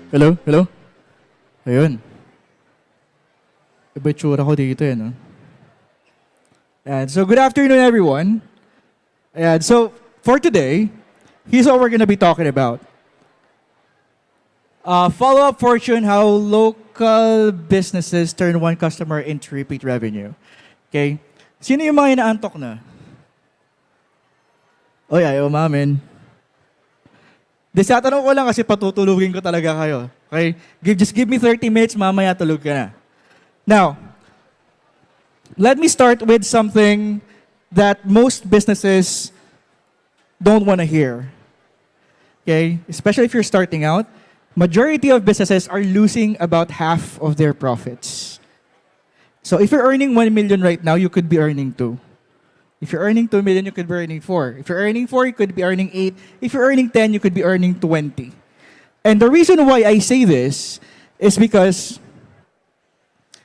Hello? Hello? Ayun. Iba tsura ko dito no? And so good afternoon, everyone. And so for today, here's what we're gonna be talking about. Follow-up fortune, how local businesses turn one customer into repeat revenue. Okay? Sino yung mga inaantok na? Oy, ayaw umamin. Tatanong ko lang kasi patutulugin ko talaga kayo. Okay? Just give me 30 minutes, mamaya tulog ka na. Now, let me start with something that most businesses don't want to hear. Okay? Especially if you're starting out, majority of businesses are losing about half of their profits. So if you're earning 1 million right now, you could be earning 2. If you're earning 2 million, you could be earning 4. If you're earning 4, you could be earning 8. If you're earning 10, you could be earning 20. And the reason why I say this is because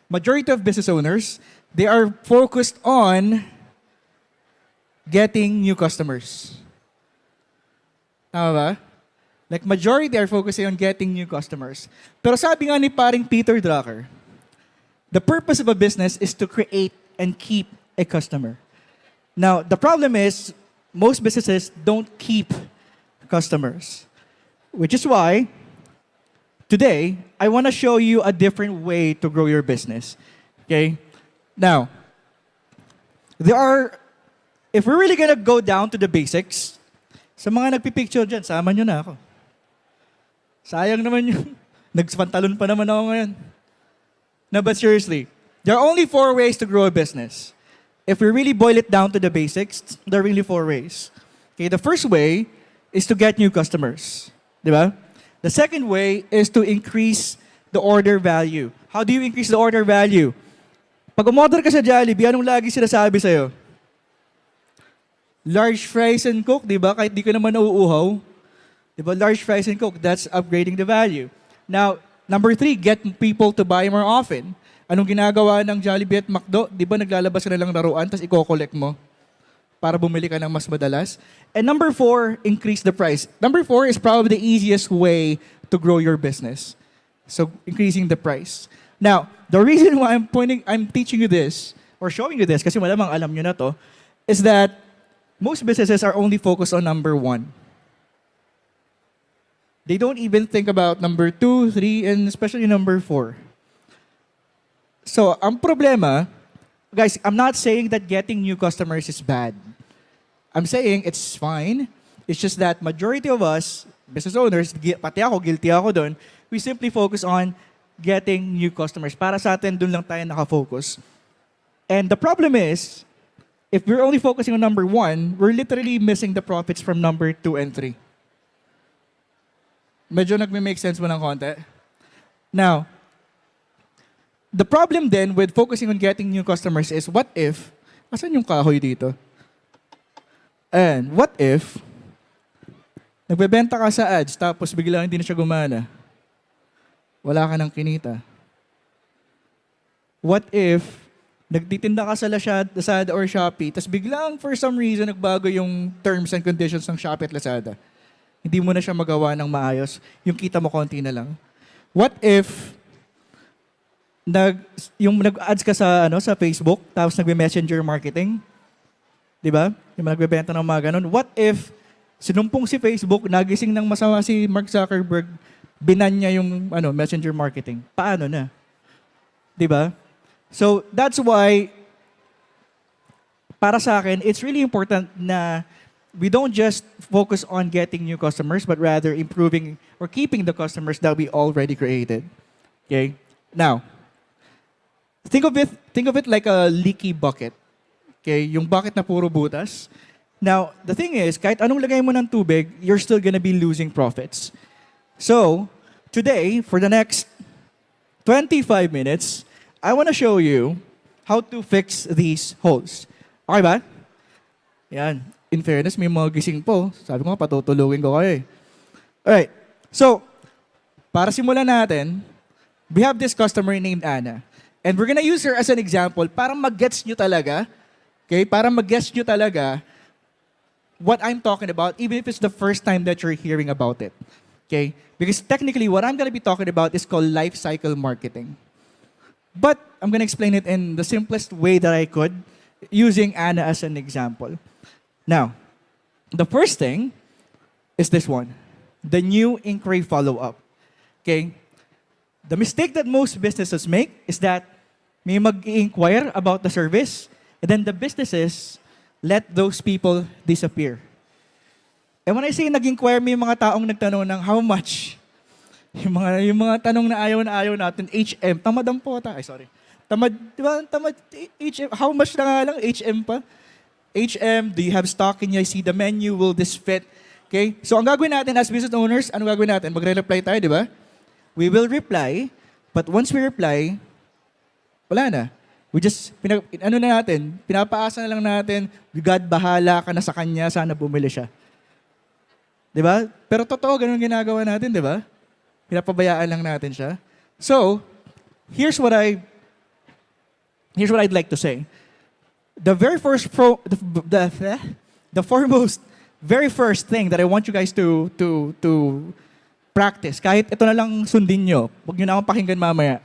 majority of business owners, they are focused on getting new customers. Tama ba? Like majority are focusing on getting new customers. Pero sabi nga ni paring Peter Drucker, the purpose of a business is to create and keep a customer. Now, the problem is, most businesses don't keep customers. Which is why, today, I want to show you a different way to grow your business. Okay? Now, if we're really gonna go down to the basics, sa mga nagpipicture dyan, sama nyo na ako. Sayang naman yung, nagpantalon pa naman ako ngayon. No, but seriously, there are only 4 ways to grow a business. If we really boil it down to the basics, there are really 4 ways. Okay, the first way is to get new customers. Diba? The second way is to increase the order value. How do you increase the order value? Pag umorder ka sa Jollibee, anong lagi sinasabi sa'yo? Large fries and Coke, di ba? Kahit di ka naman nauuhaw. Di ba? Large fries and Coke, that's upgrading the value. Now, number 3, get people to buy more often. Anong ginagawa ng Jollibee at McDo? Di ba naglalabas ka na lang laruan, tapos i-collect mo para bumili ka ng mas madalas? And number 4, increase the price. Number 4 is probably the easiest way to grow your business. So, increasing the price. Now, the reason why I'm teaching you this, or showing you this, kasi malamang alam nyo na to, is that most businesses are only focused on number 1. They don't even think about number 2, 3, and especially number 4. So, ang problema, guys, I'm not saying that getting new customers is bad. I'm saying it's fine. It's just that majority of us, business owners, pati ako, guilty ako doon, we simply focus on getting new customers. Para sa atin, doon lang tayo nakafocus. And the problem is, if we're only focusing on number 1, we're literally missing the profits from number 2 and 3. Medyo nagme-make sense mo ng konti? Now, the problem then with focusing on getting new customers is, what if, asan yung kahoy dito? And what if, nagbebenta ka sa ads, tapos biglang hindi na siya gumana? Wala ka ng kinita. What if, nagtitinda ka sa Lazada or Shopee, tapos biglang for some reason nagbago yung terms and conditions ng Shopee at Lazada? Hindi mo na siya magawa ng maayos, yung kita mo konti na lang. What if, nag-ads ka sa sa Facebook, tapos nagme-messenger marketing, 'di ba? Yung nagbebenta ng mga ganun. What if sinumpong si Facebook, nagising ng masama si Mark Zuckerberg, binan niya yung messenger marketing? Paano na? 'Di ba? So that's why para sa akin, it's really important na we don't just focus on getting new customers, but rather improving or keeping the customers that we already created. Okay? Now, think of it like a leaky bucket. Okay, yung bucket na puro butas. Now, the thing is, kahit anong lagay mo ng tubig, you're still gonna be losing profits. So, today, for the next 25 minutes, I wanna show you how to fix these holes. Okay ba? Yan. In fairness, may mga gising po. Sabi ko nga, patutulungin ko kayo eh. Alright. So, para simulan natin, we have this customer named Anna. And we're gonna use her as an example para mag-gets nyo talaga, okay? Para mag-gets nyo talaga what I'm talking about, even if it's the first time that you're hearing about it. Okay? Because technically, what I'm going to be talking about is called life cycle marketing. But I'm going to explain it in the simplest way that I could, using Anna as an example. Now, the first thing is this one, the new inquiry follow-up. Okay? The mistake that most businesses make is that may mag-inquire about the service, and then the businesses let those people disappear. And when I say nag-inquire, may mga taong nagtanong ng how much. Yung mga tanong na ayaw natin, HM, tamad ang pota. Ay, sorry. Tamad, di ba? Tamad, HM, how much na nga lang, HM pa? HM, do you have stock? Can you see the menu? Will this fit? Okay? So, ang gagawin natin as business owners, ano gagawin natin? Magre-reply tayo, di ba? We will reply, but once we reply, wala na. We just, pinapaasa na lang natin, God, bahala ka na sa kanya, sana bumili siya. Di ba? Pero totoo, ganun ginagawa natin, di ba? Pinapabayaan lang natin siya. So, here's what I'd like to say. The very first very first thing that I want you guys to practice, kahit ito na lang sundin nyo, huwag nyo na akong pakinggan mamaya.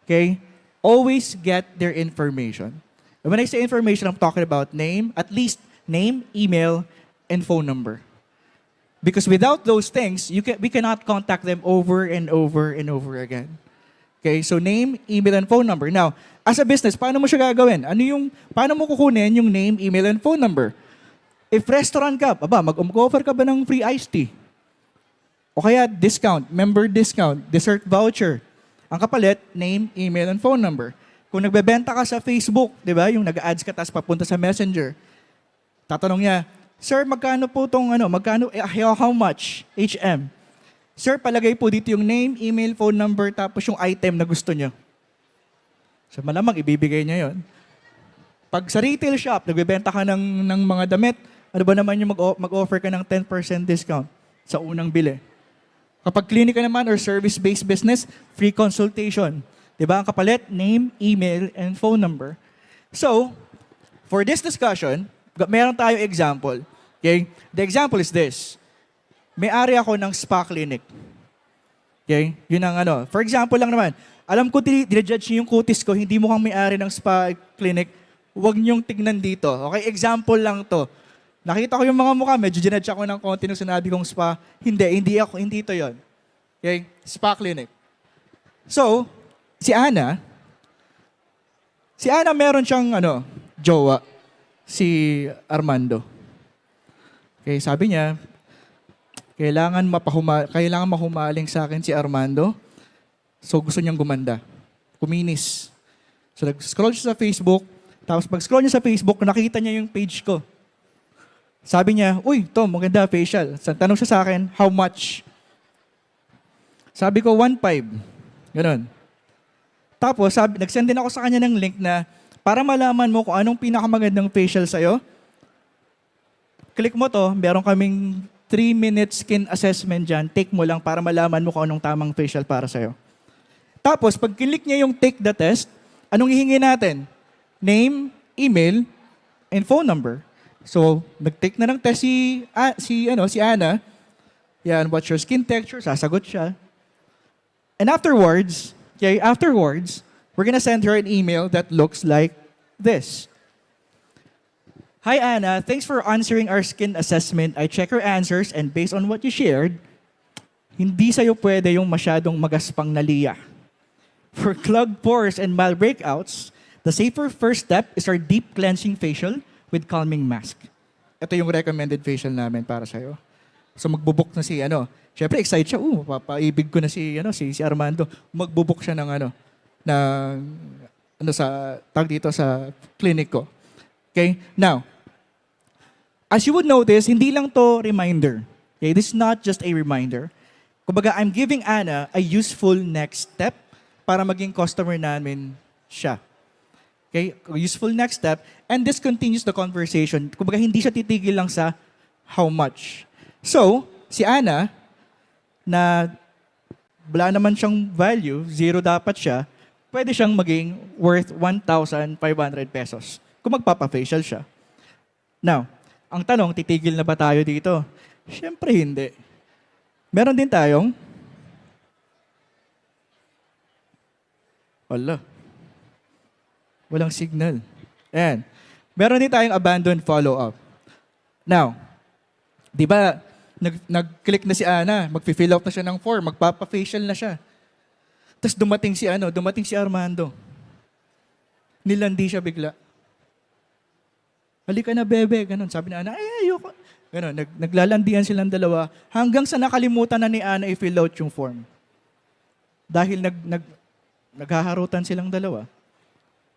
Okay? Always get their information. And when I say information, I'm talking about name, at least name, email, and phone number. Because without those things, we cannot contact them over and over and over again. Okay, so name, email, and phone number. Now, as a business, paano mo siya gagawin? Paano mo kukunin yung name, email, and phone number? If restaurant ka, mag-offer ka ba ng free iced tea? O kaya discount, member discount, dessert voucher. Ang kapalit, name, email, and phone number. Kung nagbebenta ka sa Facebook, di ba, yung nag-ads ka tapos papunta sa Messenger, tatanong niya, Sir, magkano po how much? HM. Sir, palagay po dito yung name, email, phone number, tapos yung item na gusto nyo. So malamang ibibigay niya yon. Pag sa retail shop, nagbebenta ka ng mga damit, ano ba naman yung mag-offer ka ng 10% discount sa unang bili? Kapag clinic ka naman or service-based business, free consultation. Diba? Ang kapalit, name, email, and phone number. So, for this discussion, meron tayong example. Okay? The example is this. May-ari ako ng spa clinic. Okay? Yun ang For example lang naman, alam ko dinajudge niyo yung kutis ko, hindi mo kang may-ari ng spa clinic, huwag niyong tignan dito. Okay? Example lang to. Nakita ko yung mga mukha, medyo ginadge ako ng konti nung sinabi kong spa. Hindi ito yon. Okay? Spa clinic. So, si Ana meron siyang jowa, si Armando. Okay, sabi niya, kailangan mahumaling sa akin si Armando. So gusto niyang gumanda. Kuminis. So nag-scroll siya sa Facebook, tapos pag-scroll niya sa Facebook, nakita niya yung page ko. Sabi niya, uy, Tom, maganda facial. Tanong siya sa akin, how much? Sabi ko, 1.5. Ganon. Tapos, nag-send din ako sa kanya ng link na para malaman mo kung anong pinakamagandang facial sa'yo, click mo to, meron kaming 3-minute skin assessment dyan. Take mo lang para malaman mo kung anong tamang facial para sa'yo. Tapos, pag click niya yung take the test, anong hihingi natin? Name, email, and phone number. So, nag-take na ng test si Ana. Yan, what's your skin texture? Sasagot siya. And afterwards, we're gonna send her an email that looks like this. Hi, Anna. Thanks for answering our skin assessment. I check your answers and based on what you shared, hindi sa'yo pwede yung masyadong magaspang na liya. For clogged pores and mild breakouts, the safer first step is our deep cleansing facial with calming mask. Ito yung recommended facial namin para sa'yo. So magbubuk na si Siyempre excited siya. Papaibig ko na si Armando. Magbubuk siya ng sa clinic ko. Okay? Now, as you would notice, hindi lang to reminder. Okay? This is not just a reminder. Kumbaga, I'm giving Anna a useful next step para maging customer namin siya. Okay? A useful next step. And this continues the conversation. Kumbaga, hindi siya titigil lang sa how much. So, si Anna, na wala naman siyang value, zero dapat siya, pwede siyang maging worth 1,500 pesos kung magpapa-facial siya. Now, ang tanong, titigil na ba tayo dito? Siyempre hindi. Meron din tayong, wala, walang signal. Ayan. Meron din tayong abandoned follow-up. Now, di ba, nag-click na si Ana, mag-fill out na siya ng form, magpapa-facial na siya. Tapos dumating si Armando. Nilandi siya bigla. Halika na, bebe. Ganon. Sabi ni Ana, ay, ayoko. Ganon. Naglalandian silang dalawa hanggang sa nakalimutan na ni Ana i-fill out yung form. Dahil naghaharutan silang dalawa.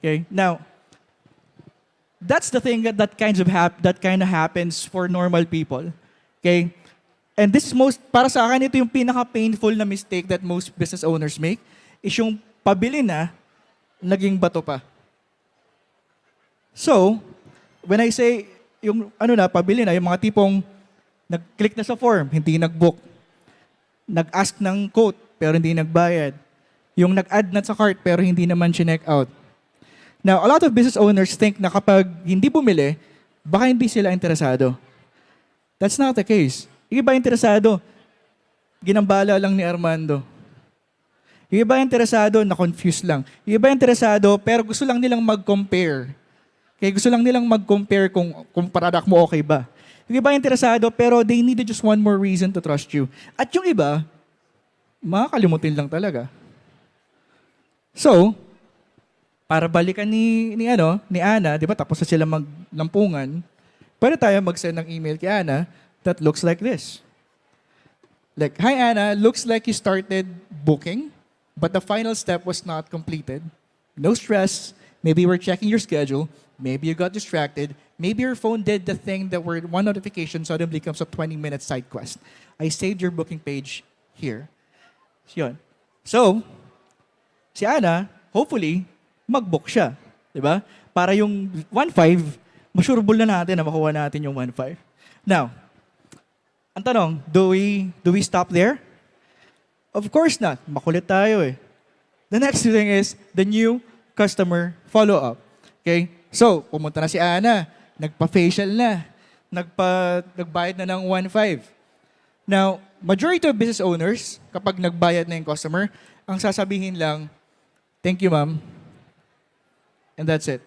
Okay? Now, that's the thing that kind of happens for normal people. Okay? And this is para sa akin, ito yung pinaka-painful na mistake that most business owners make, is yung pabili na, naging bato pa. So, when I say, yung pabili na, yung mga tipong nag-click na sa form, hindi nag-book. Nag-ask ng quote, pero hindi nagbayad. Yung nag-add na sa cart, pero hindi naman chinek out. Now, a lot of business owners think na kapag hindi bumili, baka hindi sila interesado. That's not the case. Yung iba interesado, ginambala lang ni Armando. Yung iba interesado, na-confuse lang. Yung iba interesado, pero gusto lang nilang mag-compare. Kaya gusto lang nilang mag-compare kung product mo okay ba. Yung iba interesado, pero they needed just one more reason to trust you. At yung iba, makakalimutin lang talaga. So, para balikan ni Ana, di ba, tapos na sila maglampungan, pwede tayo mag-send ng email kay Ana that looks like this. Like, hi Ana, looks like you started booking, but the final step was not completed. No stress. Maybe we're checking your schedule. Maybe you got distracted. Maybe your phone did the thing that where one notification suddenly comes a 20-minute side quest. I saved your booking page here. Yun. So, si Ana, hopefully, mag-book siya. Diba? Para yung 1.5, masurebol na natin na makuha natin yung 1.5. Now, ang tanong, do we stop there? Of course not. Makulit tayo eh. The next thing is the new customer follow-up. Okay? So, pumunta na si Ana, nagpa-facial na, nagbayad na ng 1.5. Now, majority of business owners, kapag nagbayad na yung customer, ang sasabihin lang, thank you, ma'am. And that's it.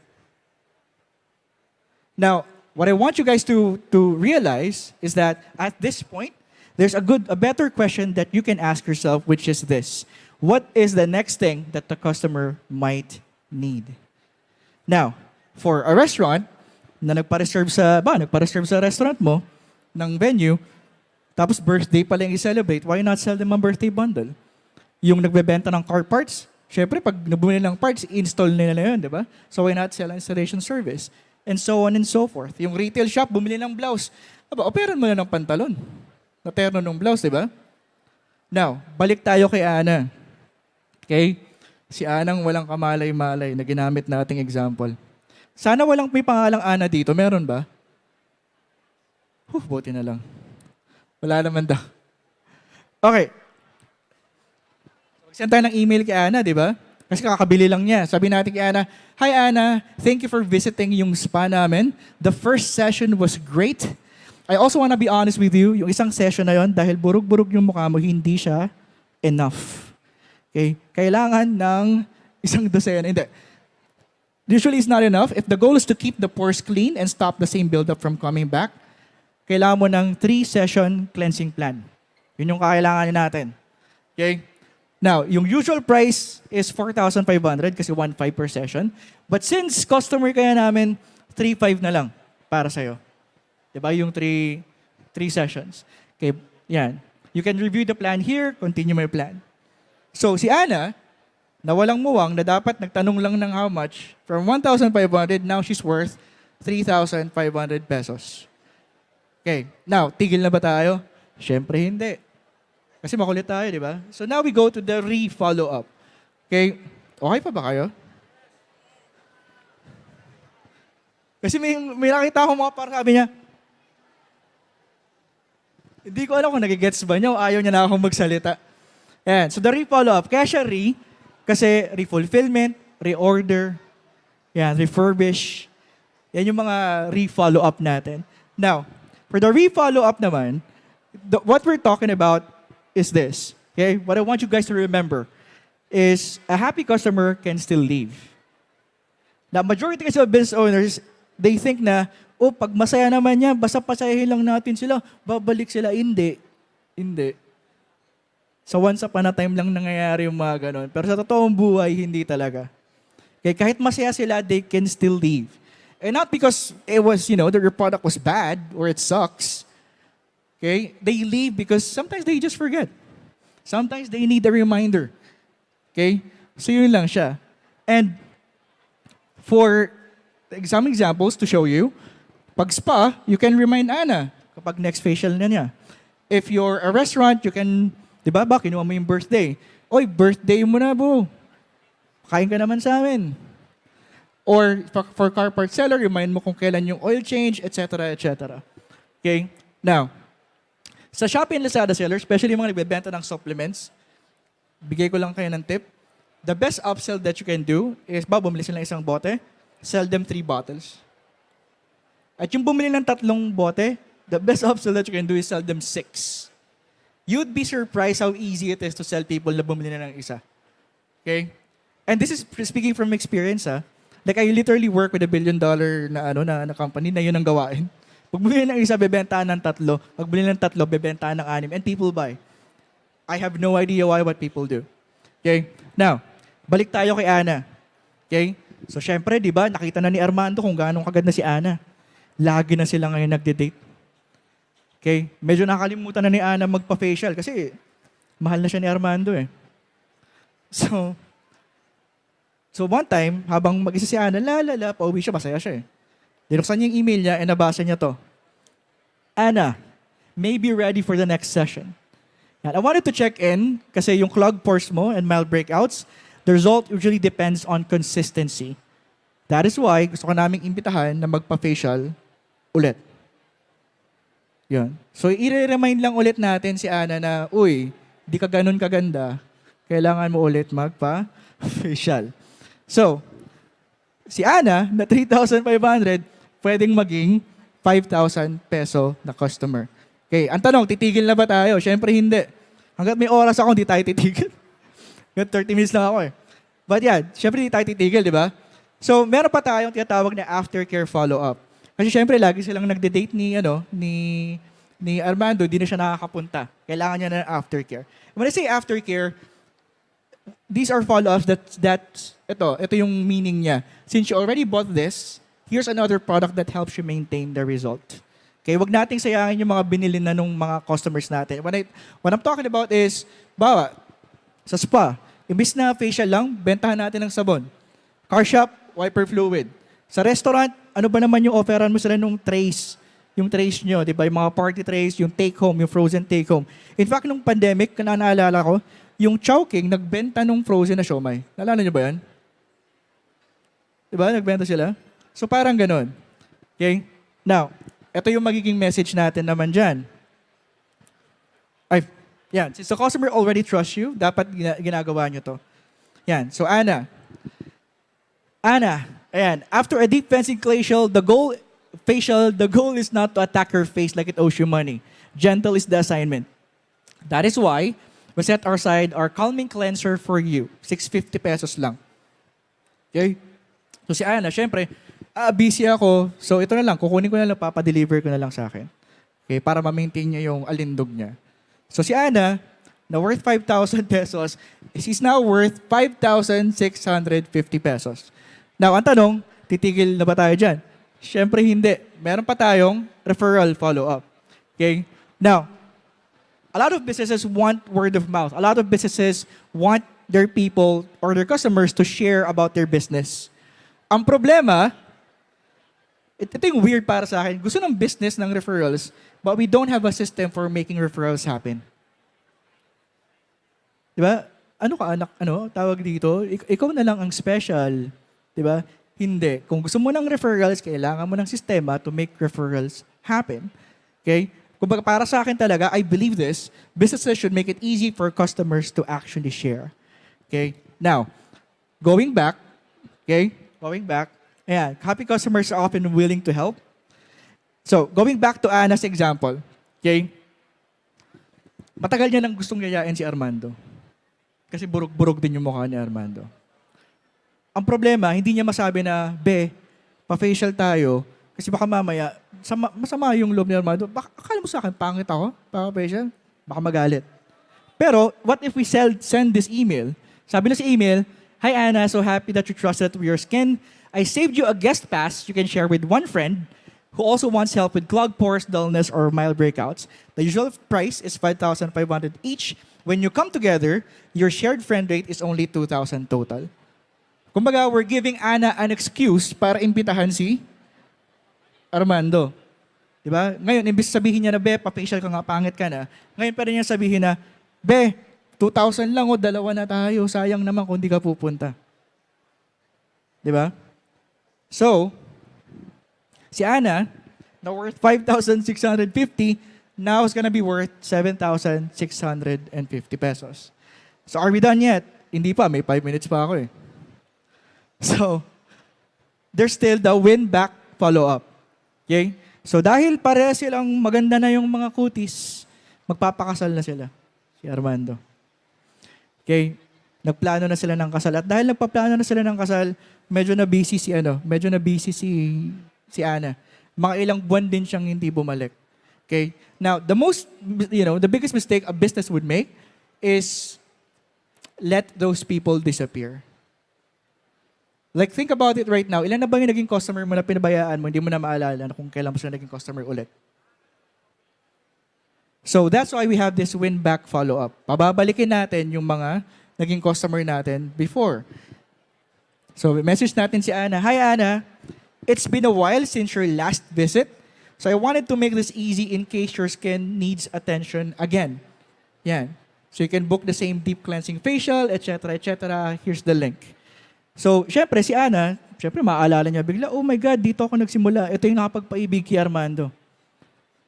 Now, what I want you guys to realize is that at this point, there's a better question that you can ask yourself, which is this. What is the next thing that the customer might need? Now, for a restaurant na nagpa-reserve sa restaurant mo ng venue, tapos birthday pala yung i-celebrate, why not sell them a birthday bundle? Yung nagbebenta ng car parts, syempre pag nabumili ng parts, install nila na yun, di ba? So why not sell installation service? And so on and so forth. Yung retail shop, bumili ng blouse. Operan mo na ng pantalon. Na terno ng blouse, di ba? Now, balik tayo kay Ana. Okay? Si Anang walang kamalay-malay na ginamit nating example. Sana walang may pangalang Ana dito. Meron ba? Buti na lang. Wala naman daw. Okay. Send tayo ng email kay Ana, di ba? Kasi kakabili lang niya. Sabi natin kay Ana, hi Ana, thank you for visiting yung spa namin. The first session was great. I also want to be honest with you, yung isang session na yon, dahil burug-burug yung mukha mo, hindi siya enough. Okay? Kailangan ng isang dosena. Hindi. Usually it's not enough. If the goal is to keep the pores clean and stop the same buildup from coming back, kailangan mo ng 3-session cleansing plan. Yun yung kailangan natin. Okay? Now, yung usual price is 4,500 kasi 1.5 per session. But since customer kaya namin, 3.5 na lang para sa'yo. Diba? Yung 3 sessions. Okay, yan. You can review the plan here, continue my plan. So, si Ana, na walang muwang, na dapat nagtanong lang ng how much, from 1,500, now she's worth 3,500 pesos. Okay, now, tigil na ba tayo? Siyempre hindi. Kasi makulit tayo, di ba? So now we go to the re-follow-up. Okay, okay pa ba kayo? Kasi may nakita akong mga parang sabi niya, hindi ko alam kung nagigets ba niya o ayaw niya na akong magsalita. Ayan, so the re-follow-up. Kaya siya kasi re-fulfillment, re-order, yan, refurbish. Yan yung mga re-follow-up natin. Now, for the re-follow-up naman, what we're talking about is this. Okay? What I want you guys to remember is a happy customer can still leave. The majority kasi of business owners, they think na, oh, pag masaya naman yan, basta pasayahin lang natin sila, babalik sila. Hindi. Hindi. So once upon a time lang nangyayari yung mga ganon. Pero sa totoong buhay, hindi talaga. Okay, kahit masaya sila, they can still leave. And not because it was, their product was bad or it sucks. Okay? They leave because sometimes they just forget. Sometimes they need a reminder. Okay? So yun lang siya. And for some examples to show you, pag spa, you can remind Ana kapag next facial na niya. If you're a restaurant, you can, di ba, kinuha mo yung birthday. Oy, birthday mo na, bro. Kain ka naman sa amin. Or for car part seller, remind mo kung kailan yung oil change, etc., etc. Okay? Now, sa Shopee and Lazada sellers, especially yung mga nagbebenta ng supplements, bigay ko lang kayo ng tip. The best upsell that you can do is, bumili sila ng isang bote, sell them 3 bottles. At yung bumili ng 3 bote, the best upsell that you can do is sell them 6. You'd be surprised how easy it is to sell people na bumili na ng isa. Okay? And this is speaking from experience, ha. Like, I literally work with $1 billion na company na yun ang gawain. Pag bumili ng isa, bebentahan ng 3. Pag bumili ng 3, bebentahan ng 6. And people buy. I have no idea what people do. Okay? Now, balik tayo kay Ana. Okay? So, syempre, di ba, nakita na ni Armando kung gaano kagad na si Ana. Lagi na sila ngayon nagde-date. Okay? Medyo nakalimutan na ni Ana magpa-facial kasi mahal na siya ni Armando eh. So one time, habang mag-isa si Ana, pauwi siya, masaya siya eh. Dinuksan niya yung email niya and nabasa niya to. Ana, may be ready for the next session. And I wanted to check in kasi yung clogged pores mo and mild breakouts, the result usually depends on consistency. That is why gusto ko naming imbitahan na magpa-facial ulit. Yun. So, i-remind lang ulit natin si Ana na, uy, di ka ganun kaganda, kailangan mo ulit magpa-facial. So, si Ana, na 3,500, pwedeng maging 5,000 peso na customer. Okay, ang tanong, titigil na ba tayo? Siyempre hindi. Hanggat may oras ako, hindi tayo titigil. Hanggat 30 minutes lang ako eh. But yeah, siyempre hindi tayo titigil, di ba? So, meron pa tayong tinatawag na aftercare follow-up. Kasi siyempre, lagi silang nagde-date ni Armando, di na siya nakakapunta. Kailangan niya na ng aftercare. When I say aftercare, these are follow-ups ito yung meaning niya. Since you already bought this, here's another product that helps you maintain the result. Okay, wag nating sayangin yung mga binili na nung mga customers natin. What I'm talking about is, sa spa, imbis na facial lang, bentahan natin ng sabon. Car shop, wiper fluid. Sa restaurant, ano ba naman yung offeran mo sila nung trays? Yung trays nyo, di ba? Yung mga party trays, yung take-home, yung frozen take-home. In fact, nung pandemic, naalala ko, yung Chowking, nagbenta nung frozen na siomai. Naalala nyo ba yan? Di ba? Nagbenta sila. So parang ganun. Okay? Now, ito yung magiging message natin naman dyan. Yan. Since the customer already trusts you, dapat ginagawa nyo to. Yan. So Ana, ayan. After a deep fencing facial, the goal is not to attack her face like it owes you money. Gentle is the assignment. That is why we set aside our calming cleanser for you. 650 pesos lang. Okay? So si Ana, syempre, busy ako. So ito na lang, kukunin ko na lang, papadeliver ko na lang sa akin. Okay? Para ma-maintain niya yung alindog niya. So si Ana, na worth 5,000 pesos, she's now worth 5,650 pesos. Now, ang tanong, titigil na ba tayo dyan? Syempre hindi. Meron pa tayong referral follow-up. Okay? Now, a lot of businesses want word of mouth. A lot of businesses want their people or their customers to share about their business. Ang problema, ito yung weird para sa akin. Gusto ng business ng referrals, but we don't have a system for making referrals happen. Diba? Ano ka anak, tawag dito? Ikaw na lang ang special. Diba? Hindi. Kung gusto mo ng referrals, kailangan mo ng sistema to make referrals happen. Okay? Kung para sa akin talaga, I believe this, businesses should make it easy for customers to actually share. Okay? Now, going back, ayan, happy customers are often willing to help. So, going back to Ana's example, okay? Matagal niya nang gustong yayain si Armando. Kasi burog-burog din yung mukha ni Armando. Ang problema, hindi niya masabi na, Be, pa-facial tayo, kasi baka mamaya, masama yung loob ni Armando. Baka, akala mo sa akin, pangit ako, pa-facial? Baka magalit. Pero, what if we send this email? Sabi na sa email, Hi Anna, so happy that you trusted with your skin. I saved you a guest pass you can share with one friend who also wants help with clogged pores, dullness, or mild breakouts. The usual price is 5,500 each. When you come together, your shared friend rate is only 2,000 total. Kumbaga, we're giving Anna an excuse para imbitahan si Armando. Diba? Ngayon, imbis sabihin niya na, Be, pa-facial ka nga, pangit ka na. Ngayon pa rin niya sabihin na, Be, 2,000 lang o, dalawa na tayo. Sayang naman kung di ka pupunta. Diba? So, si Anna, na worth 5,650, now is gonna be worth 7,650 pesos. So, are we done yet? Hindi pa, may 5 minutes pa ako eh. So, there's still the win-back follow-up. Okay? So, dahil pareha silang maganda na yung mga kutis, magpapakasal na sila, si Armando. Okay? Nagplano na sila ng kasal. At dahil nagpaplano na sila ng kasal, medyo na busy si Anna. Mga ilang buwan din siyang hindi bumalik. Okay? Now, the biggest mistake a business would make is let those people disappear. Like, think about it right now. Ilan na ba yung naging customer mo na pinabayaan mo, hindi mo na maalala na kung kailan mo sila naging customer ulit? So, that's why we have this win-back follow-up. Pababalikin natin yung mga naging customer natin before. So, message natin si Anna. Hi, Anna. It's been a while since your last visit. So, I wanted to make this easy in case your skin needs attention again. Yan. So, you can book the same deep cleansing facial, etc., etc. Here's the link. So, syempre, si Anna, syempre, maaalala niya bigla, oh my God, dito ako nagsimula. Ito yung nakapagpaibig kay Armando.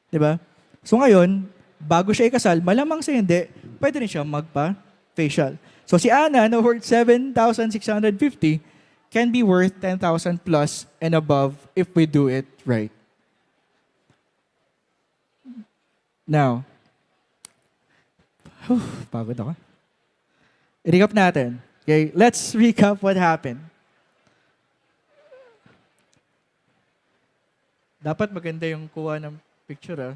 Diba? So, ngayon, bago siya ikasal, malamang sa hindi, pwede rin siya magpa-facial. So, si Anna, na worth 7,650, can be worth 10,000 plus and above if we do it right. Now, pagod ako. I-recap natin. Okay, let's recap what happened. Dapat maganda yung kuha ng picture, ah.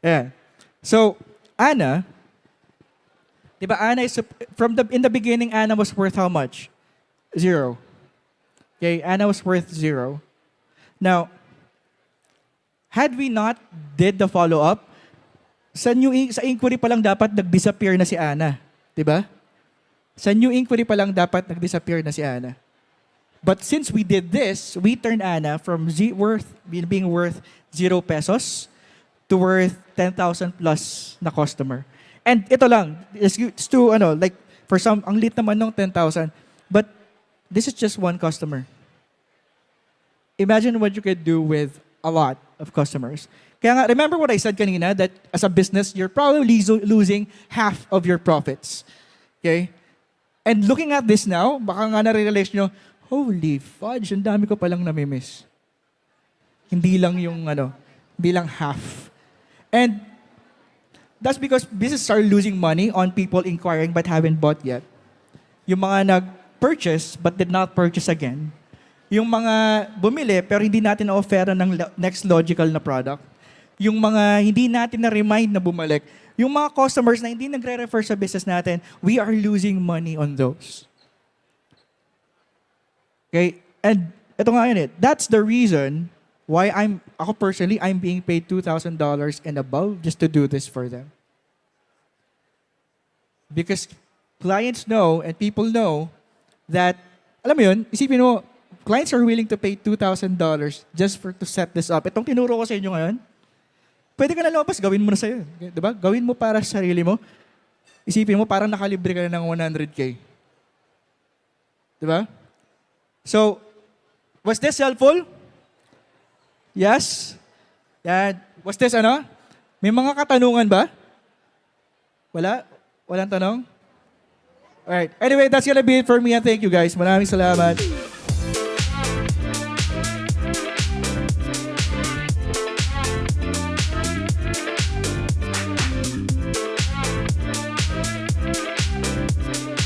Yeah. So, Anna, diba Anna is, in the beginning, Anna was worth how much? 0. Okay, Anna was worth 0. Now, had we not did the follow-up, sa inquiry pa lang dapat nag-disappear na si Anna. Diba? Sa new inquiry pa lang dapat nag-disappear na si Anna. But since we did this, we turned Anna from being worth 0 pesos to worth 10,000 plus na customer. And ito lang, it's to, like, for some, ang lit naman ng 10,000, but this is just one customer. Imagine what you could do with a lot of customers. Kaya nga, remember what I said kanina, that as a business, you're probably losing half of your profits. Okay? And looking at this now, baka nga na-realize nyo, holy fudge, ang dami ko palang namimiss. Hindi lang hindi lang half. And that's because businesses are losing money on people inquiring but haven't bought yet. Yung mga nag-purchase but did not purchase again. Yung mga bumili pero hindi natin na-offera ng next logical na product. Yung mga hindi natin na-remind na bumalik. Yung mga customers na hindi nagre-refer sa business natin, we are losing money on those. Okay? And ito nga yun eh. That's the reason why ako personally, I'm being paid $2,000 and above just to do this for them. Because clients know and people know that, alam mo yun, isipin mo, clients are willing to pay $2,000 just to set this up. Itong tinuro ko sa inyo ngayon, pwede ka na lumabas, gawin mo na sa'yo. Diba? Gawin mo para sa sarili mo. Isipin mo, parang nakalibre ka na ng 100K. Diba? So, was this helpful? Yes? Yan. Was this May mga katanungan ba? Wala? Walang tanong? Alright. Anyway, that's gonna be it for me and thank you guys. Maraming salamat.